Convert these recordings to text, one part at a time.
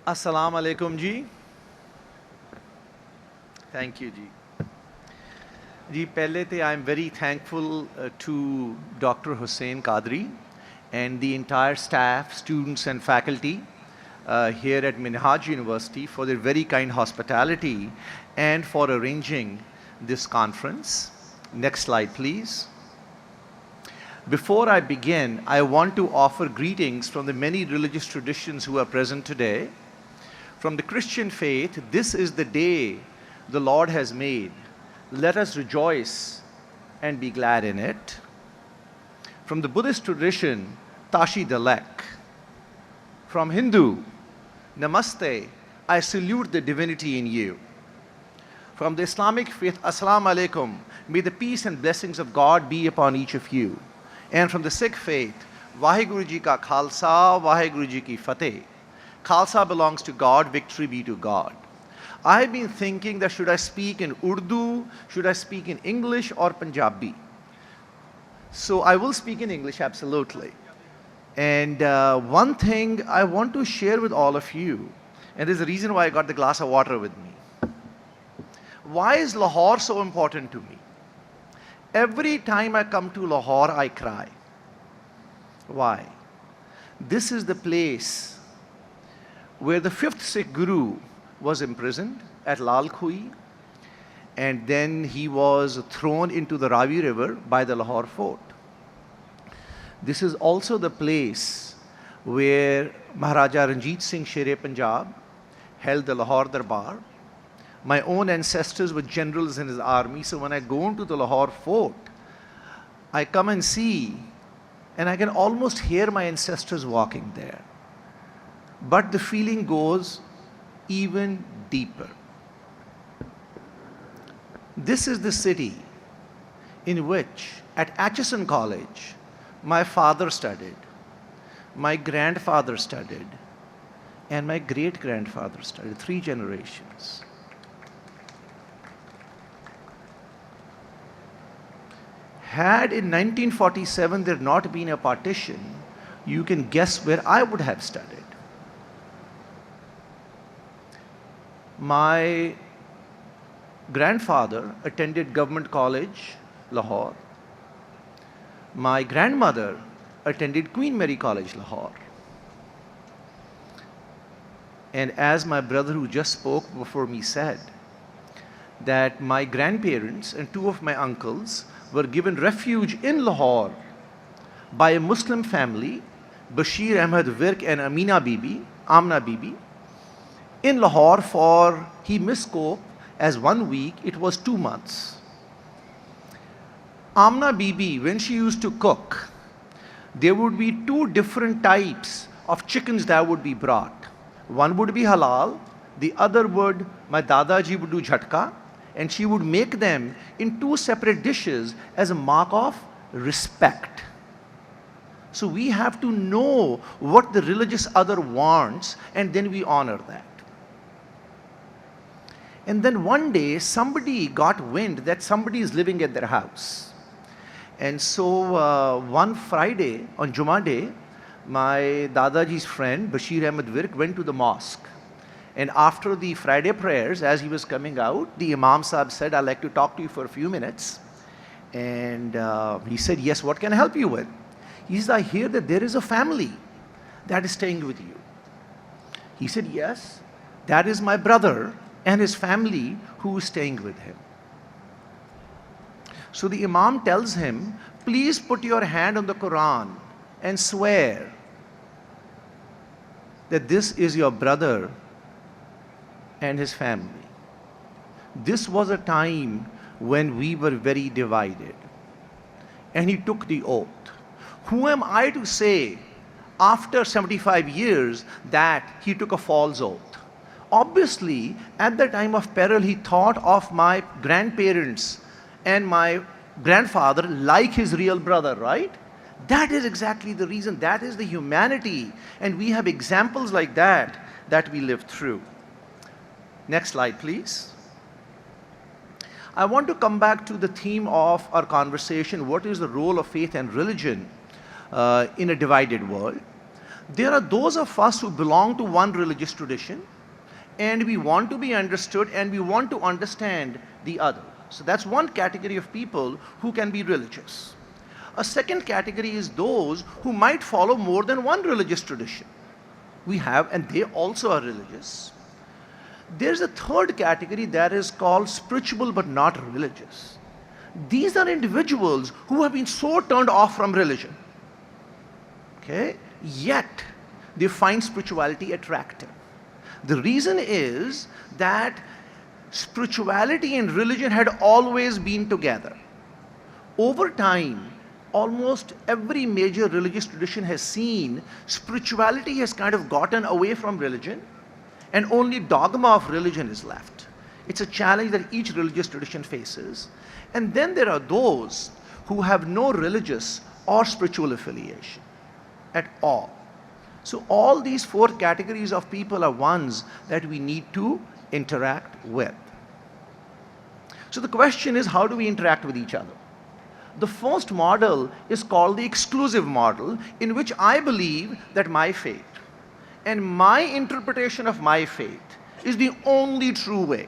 Assalamu alaikum ji. Thank you ji. Ji, pehle te I am very thankful to Dr. Hussain Qadri and the entire staff, students and faculty here at Minhaj University for their very kind hospitality and for arranging this conference. Next slide, please. Before I begin, I want to offer greetings from the many religious traditions who are present today. From the Christian faith, this is the day the Lord has made. Let us rejoice and be glad in it. From the Buddhist tradition, Tashi Dalek. From Hindu, Namaste, I salute the divinity in you. From the Islamic faith, Assalamu alaikum, may the peace and blessings of God be upon each of you. And from the Sikh faith, Vaheguru Ji ka Khalsa, Vaheguru Ji ki Fateh. Khalsa belongs to God, victory be to God. I have been thinking that should I speak in Urdu, should I speak in English or Punjabi? So I will speak in English, absolutely. And one thing I want to share with all of you, and there's a reason why I got the glass of water with me. Why is Lahore so important to me? Every time I come to Lahore, I cry. Why? This is the place where the 5th Sikh Guru was imprisoned at Lal Kui, and then he was thrown into the Ravi River by the Lahore fort. This is also the place where Maharaja Ranjit Singh Sher Punjab held the Lahore Darbar. My own ancestors were generals in his army, so when I go into the Lahore fort, I come and see, and I can almost hear my ancestors walking there. But the feeling goes even deeper. This is the city in which, at Atchison College, my father studied, my grandfather studied, and my great-grandfather studied, 3 generations. Had in 1947 there not been a partition, you can guess where I would have studied. My grandfather attended Government College, Lahore. My grandmother attended Queen Mary College, Lahore. And as my brother who just spoke before me said, that my grandparents and 2 of my uncles were given refuge in Lahore by a Muslim family, Bashir Ahmed Virk and Amina Bibi, in Lahore for, he misspoke, as 1 week, it was 2 months. Amna Bibi, when she used to cook, there would be 2 different types of chickens that would be brought. One would be halal, the other would, my Dadaji would do jhatka, and she would make them in 2 separate dishes as a mark of respect. So we have to know what the religious other wants, and then we honor that. And then one day, somebody got wind that somebody is living at their house. And so one Friday, on Jummah Day, my Dadaji's friend, Bashir Ahmed Virk, went to the mosque. And after the Friday prayers, as he was coming out, the Imam Sahib said, I'd like to talk to you for a few minutes. And he said, yes, what can I help you with? He said, I hear that there is a family that is staying with you. He said, yes, that is my brother and his family who is staying with him. So the Imam tells him, please put your hand on the Quran and swear that this is your brother and his family. This was a time when we were very divided. And he took the oath. Who am I to say, after 75 years, that he took a false oath? Obviously, at the time of peril, he thought of my grandparents and my grandfather like his real brother, right? That is exactly the reason. That is the humanity. And we have examples like that that we live through. Next slide, please. I want to come back to the theme of our conversation. What is the role of faith and religion in a divided world? There are those of us who belong to one religious tradition, and we want to be understood and we want to understand the other. So that's one category of people who can be religious. A second category is those who might follow more than one religious tradition. We have, and they also are religious. There's a third category that is called spiritual but not religious. These are individuals who have been so turned off from religion, okay, yet they find spirituality attractive. The reason is that spirituality and religion had always been together. Over time, almost every major religious tradition has seen spirituality has kind of gotten away from religion, and only dogma of religion is left. It's a challenge that each religious tradition faces. And then there are those who have no religious or spiritual affiliation at all. So all these four categories of people are ones that we need to interact with. So the question is, how do we interact with each other? The first model is called the exclusive model, in which I believe that my faith and my interpretation of my faith is the only true way.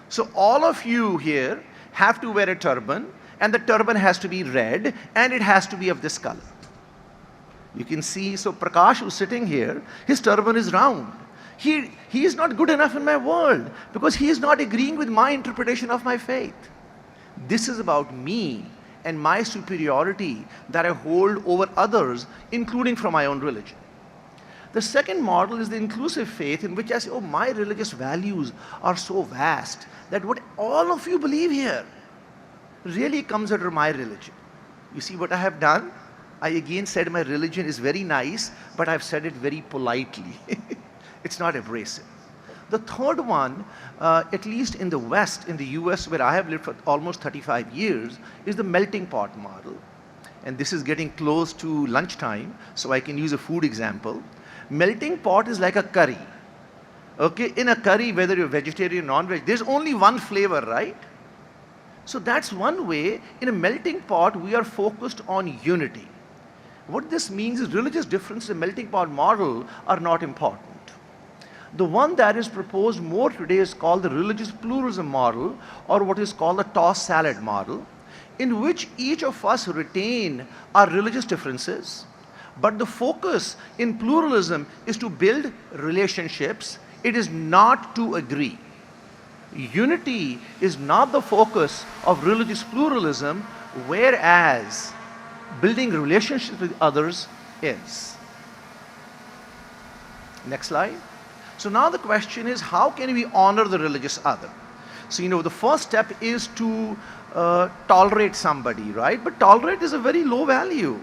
So all of you here have to wear a turban, and the turban has to be red, and it has to be of this color. You can see, so Prakash, who's sitting here, his turban is round. He is not good enough in my world because he is not agreeing with my interpretation of my faith. This is about me and my superiority that I hold over others, including from my own religion. The second model is the inclusive faith, in which I say, oh, my religious values are so vast that what all of you believe here really comes under my religion. You see what I have done? I again said my religion is very nice, but I've said it very politely. It's not abrasive. The third one, at least in the West, in the US, where I have lived for almost 35 years, is the melting pot model. And this is getting close to lunchtime, so I can use a food example. Melting pot is like a curry. Okay, in a curry, whether you're vegetarian or non-veg, there's only one flavor, right? So that's one way. In a melting pot, we are focused on unity. What this means is religious differences in the melting pot model are not important. The one that is proposed more today is called the religious pluralism model, or what is called the tossed salad model, in which each of us retain our religious differences, but the focus in pluralism is to build relationships. It is not to agree. Unity is not the focus of religious pluralism, whereas building relationships with others is. Next slide. So now the question is, how can we honor the religious other? So, the first step is to tolerate somebody, right? But tolerate is a very low value.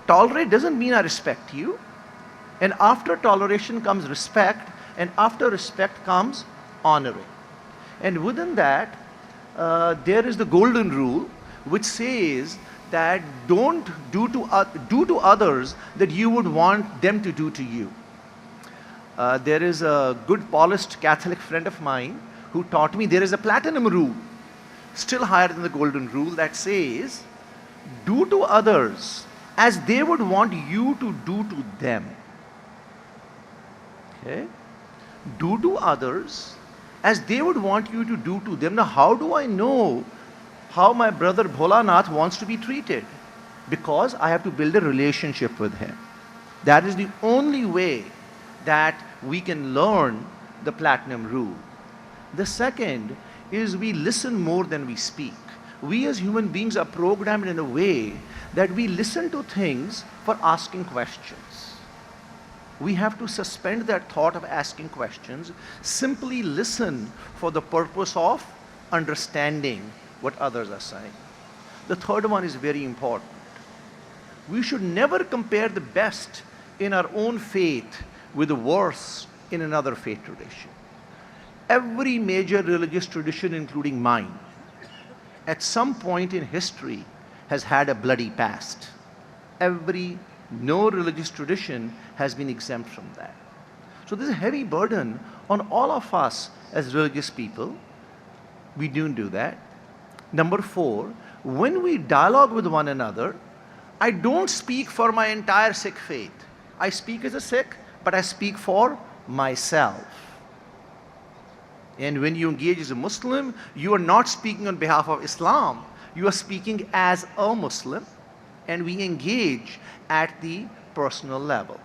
Tolerate doesn't mean I respect you. And after toleration comes respect, and after respect comes honoring. And within that, there is the golden rule, which says that don't do to others that you would want them to do to you. There is a good polished Catholic friend of mine who taught me there is a platinum rule, still higher than the golden rule, that says, do to others as they would want you to do to them. Okay? Do to others as they would want you to do to them. Now, how do I know how my brother Bholanath wants to be treated? Because I have to build a relationship with him. That is the only way that we can learn the platinum rule. The second is we listen more than we speak. We as human beings are programmed in a way that we listen to things for asking questions. We have to suspend that thought of asking questions, simply listen for the purpose of understanding what others are saying. The third one is very important. We should never compare the best in our own faith with the worst in another faith tradition. Every major religious tradition, including mine, at some point in history has had a bloody past. No religious tradition has been exempt from that. So there's a heavy burden on all of us as religious people. We don't do that. Number four, when we dialogue with one another, I don't speak for my entire Sikh faith. I speak as a Sikh, but I speak for myself. And when you engage as a Muslim, you are not speaking on behalf of Islam. You are speaking as a Muslim, and we engage at the personal level.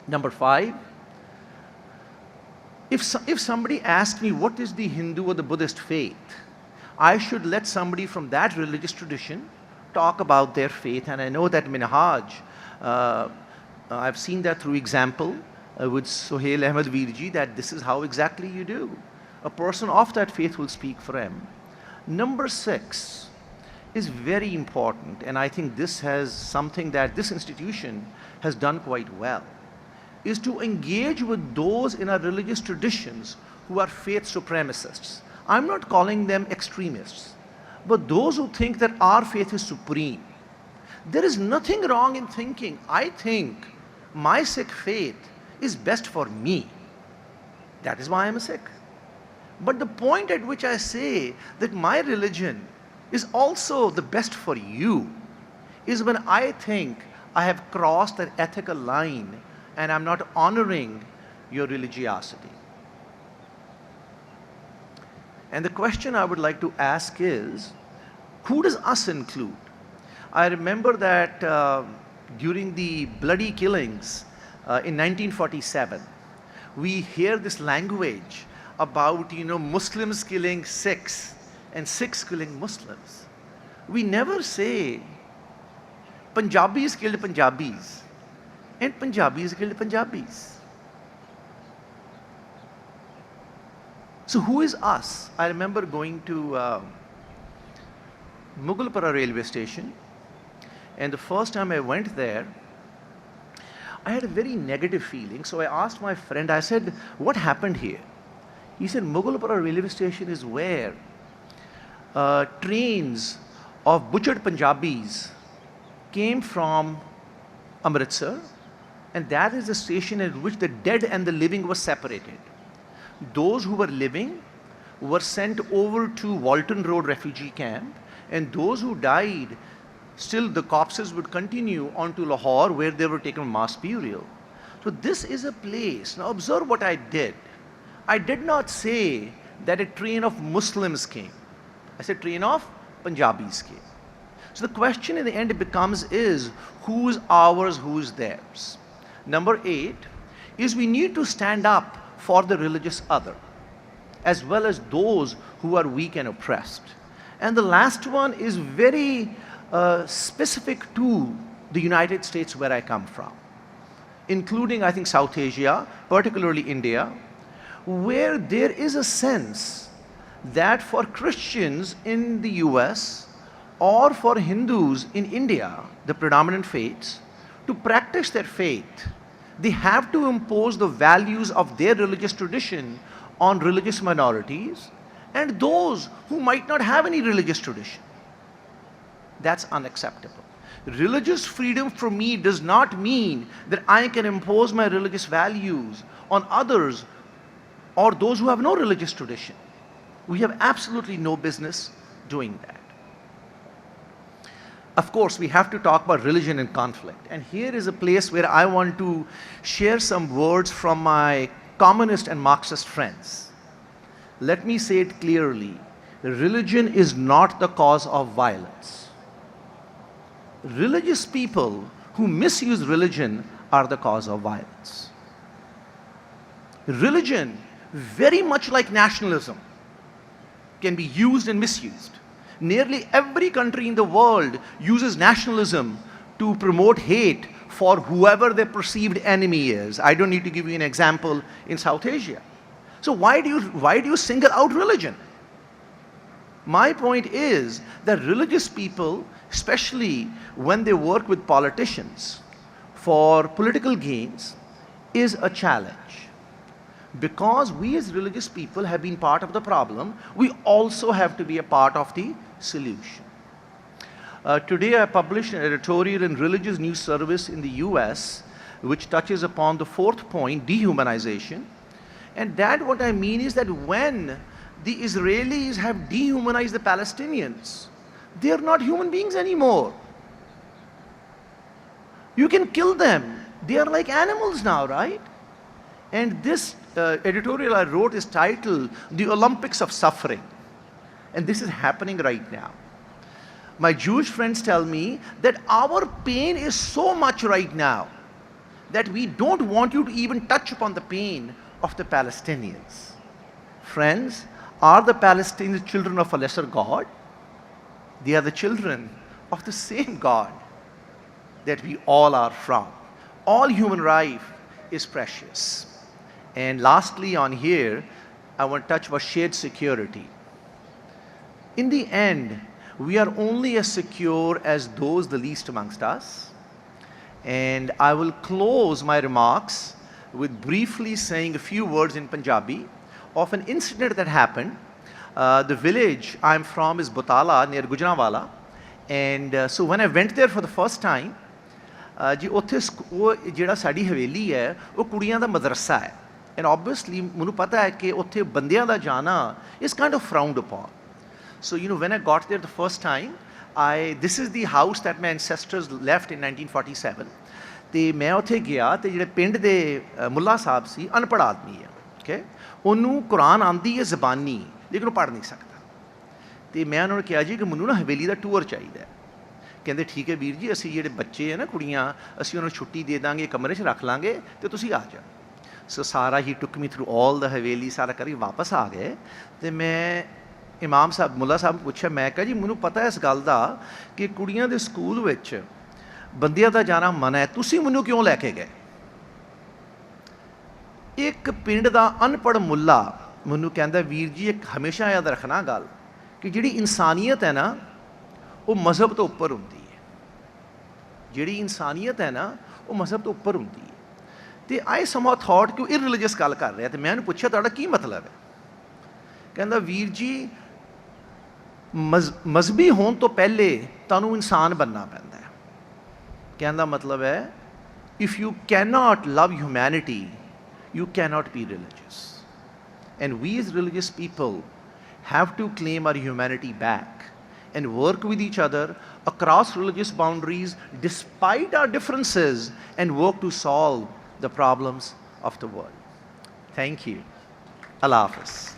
Number 5, if somebody asks me what is the Hindu or the Buddhist faith, I should let somebody from that religious tradition talk about their faith. And I know that Minhaj, I've seen that through example with Sohail Ahmed Veerji, that this is how exactly you do. A person of that faith will speak for him. Number 6 is very important, and I think this has something that this institution has done quite well, is to engage with those in our religious traditions who are faith supremacists. I'm not calling them extremists, but those who think that our faith is supreme. There is nothing wrong in thinking, I think my Sikh faith is best for me. That is why I'm a Sikh. But the point at which I say that my religion is also the best for you is when I think I have crossed an ethical line and I'm not honoring your religiosity. And the question I would like to ask is, who does us include? I remember that during the bloody killings in 1947, we hear this language about, Muslims killing Sikhs and Sikhs killing Muslims. We never say Punjabis killed Punjabis and Punjabis killed Punjabis. So who is us? I remember going to Mughalpura railway station, and the first time I went there, I had a very negative feeling. So I asked my friend, I said, what happened here? He said, Mughalpura railway station is where trains of butchered Punjabis came from Amritsar, and that is the station at which the dead and the living were separated. Those who were living were sent over to Walton Road refugee camp, and those who died, still the corpses would continue on to Lahore, where they were taken mass burial. So this is a place. Now observe what I did. I did not say that a train of Muslims came. I said train of Punjabis came. So the question in the end becomes is, who's ours, who's theirs? Number 8 is we need to stand up for the religious other, as well as those who are weak and oppressed. And the last one is very specific to the United States, where I come from, including, I think, South Asia, particularly India, where there is a sense that for Christians in the US or for Hindus in India, the predominant faiths, to practice their faith, they have to impose the values of their religious tradition on religious minorities and those who might not have any religious tradition. That's unacceptable. Religious freedom for me does not mean that I can impose my religious values on others or those who have no religious tradition. We have absolutely no business doing that. Of course, we have to talk about religion and conflict. And here is a place where I want to share some words from my communist and Marxist friends. Let me say it clearly. Religion is not the cause of violence. Religious people who misuse religion are the cause of violence. Religion, very much like nationalism, can be used and misused. Nearly every country in the world uses nationalism to promote hate for whoever their perceived enemy is. I don't need to give you an example in South Asia. So why do you single out religion? My point is that religious people, especially when they work with politicians for political gains, is a challenge. Because we as religious people have been part of the problem, we also have to be a part of the solution. Today I published an editorial in Religious News Service in the US, which touches upon the 4th point, dehumanization. And that, what I mean is that when the Israelis have dehumanized the Palestinians, they are not human beings anymore. You can kill them. They are like animals now, right? And this editorial I wrote is titled The Olympics of Suffering. And this is happening right now. My Jewish friends tell me that our pain is so much right now that we don't want you to even touch upon the pain of the Palestinians. Friends, are the Palestinians children of a lesser God? They are the children of the same God that we all are from. All human life is precious. And lastly, on here, I want to touch about shared security. In the end, we are only as secure as those the least amongst us. And I will close my remarks with briefly saying a few words in Punjabi of an incident that happened. The village I'm from is Butalia, near Gujranwala. And so when I went there for the first time, ਜੀ ਉੱਥੇ ਉਹ ਜਿਹੜਾ ਸਾਡੀ ਹਵੇਲੀ ਹੈ ਉਹ ਕੁੜੀਆਂ ਦਾ ਮਦਰਸਾ ਹੈ and obviously ਮੈਨੂੰ ਪਤਾ ਹੈ ਕਿ ਉੱਥੇ ਬੰਦਿਆਂ ਦਾ ਜਾਣਾ is kind of frowned upon so you know when I got there the first time this is the house that my ancestors left in 1947 ਤੇ ਮੈਂ ਉੱਥੇ ਗਿਆ ਤੇ ਜਿਹੜੇ ਪਿੰਡ ਦੇ ਮੁੱਲਾ ਸਾਹਿਬ ਸੀ ਅਨਪੜ੍ਹ ਆਦਮੀ ਹੈ ਓਕੇ ਉਹਨੂੰ ਕੁਰਾਨ ਆਉਂਦੀ ਹੈ ਜ਼ਬਾਨੀ ਲੇਕਿਨ ਉਹ ਪੜ੍ਹ ਨਹੀਂ ਸਕਦਾ ਤੇ ਮੈਂ ਉਹਨਾਂ ਨੂੰ ਕਿਹਾ ਜੀ ਕਿ ਮੈਨੂੰ ਨਾ ਹਵੇਲੀ ਦਾ ਟੂਰ ਚਾਹੀਦਾ ਕਹਿੰਦੇ ਠੀਕ ਹੈ ਵੀਰ ਜੀ ਅਸੀਂ ਜਿਹੜੇ ਬੱਚੇ ਹੈ ਨਾ ਕੁੜੀਆਂ ਅਸੀਂ ਉਹਨਾਂ ਨੂੰ ਛੁੱਟੀ ਦੇ ਦਾਂਗੇ ਕਮਰੇ 'ਚ ਰੱਖ ਲਾਂਗੇ ਤੇ ਤੁਸੀਂ ਆ ਜਾਓ ਸੋ ਸਾਰਾ ਹੀ ਟੁੱਕ ਮੀ ਥਰੂ ਆਲ ਦਾ ਹਵੇਲੀ ਸਾਰਾ ਕਰਕੇ ਵਾਪਸ ਆ ਗਏ ਤੇ ਮੈਂ ਇਮਾਮ ਸਾਹਿਬ ਮੁੱਲਾ ਸਾਹਿਬ ਨੂੰ ਪੁੱਛਿਆ ਮੈਂ ਕਿਹਾ ਜੀ ਮੈਨੂੰ ਪਤਾ ਇਸ ਗੱਲ ਦਾ ਕਿ ਕੁੜੀਆਂ ਦੇ ਸਕੂਲ ਵਿੱਚ ਬੰਦਿਆਂ ਦਾ ਜਾਣਾ ਮਨਾ ਹੈ ਤੁਸੀਂ ਮੈਨੂੰ ਕਿਉਂ ਲੈ ਕੇ ਗਏ ਇੱਕ ਪਿੰਡ ਦਾ ਅਨਪੜ੍ਹ ਮੁੱਲਾ ਮੈਨੂੰ ਕਹਿੰਦਾ ਵੀਰ ਜੀ ਇੱਕ ਹਮੇਸ਼ਾ ਯਾਦ ਰੱਖਣਾ ਗੱਲ ਕਿ ਜਿਹੜੀ ਇਨਸਾਨੀਅਤ ਹੈ ਨਾ ਉਹ ਮਜ਼ਹਬ ਤੋਂ ਉੱਪਰ ਹੁੰਦੀ ਹੈ ਜਿਹੜੀ ਇਨਸਾਨੀਅਤ ਹੈ ਨਾ ਉਹ ਮਜ਼ਹਬ ਤੋਂ ਉੱਪਰ ਹੁੰਦੀ ਹੈ ਤੇ ਆਈ ਸਮਹਾਉ ਥਾਟ ਕਿ ਉਹ ਇਰਰਿਲੀਜੀਅਸ ਗੱਲ ਕਰ ਰਿਹਾ ਤੇ ਮੈਂ ਉਹਨੂੰ ਪੁੱਛਿਆ ਤੁਹਾਡਾ ਕੀ ਮਤਲਬ ਹੈ ਕਹਿੰਦਾ ਵੀਰ ਜੀ ਮਜ਼ਹਬੀ ਹੋਣ ਤੋਂ ਪਹਿਲੇ ਤੁਹਾਨੂੰ ਇਨਸਾਨ ਬਣਨਾ ਪੈਂਦਾ ਹੈ ਕਹਿੰਦਾ ਮਤਲਬ ਹੈ if you cannot love humanity you cannot be religious. And we as religious people have to claim our humanity back and work with each other across religious boundaries despite our differences and work to solve the problems of the world. Thank you. Allah Hafiz.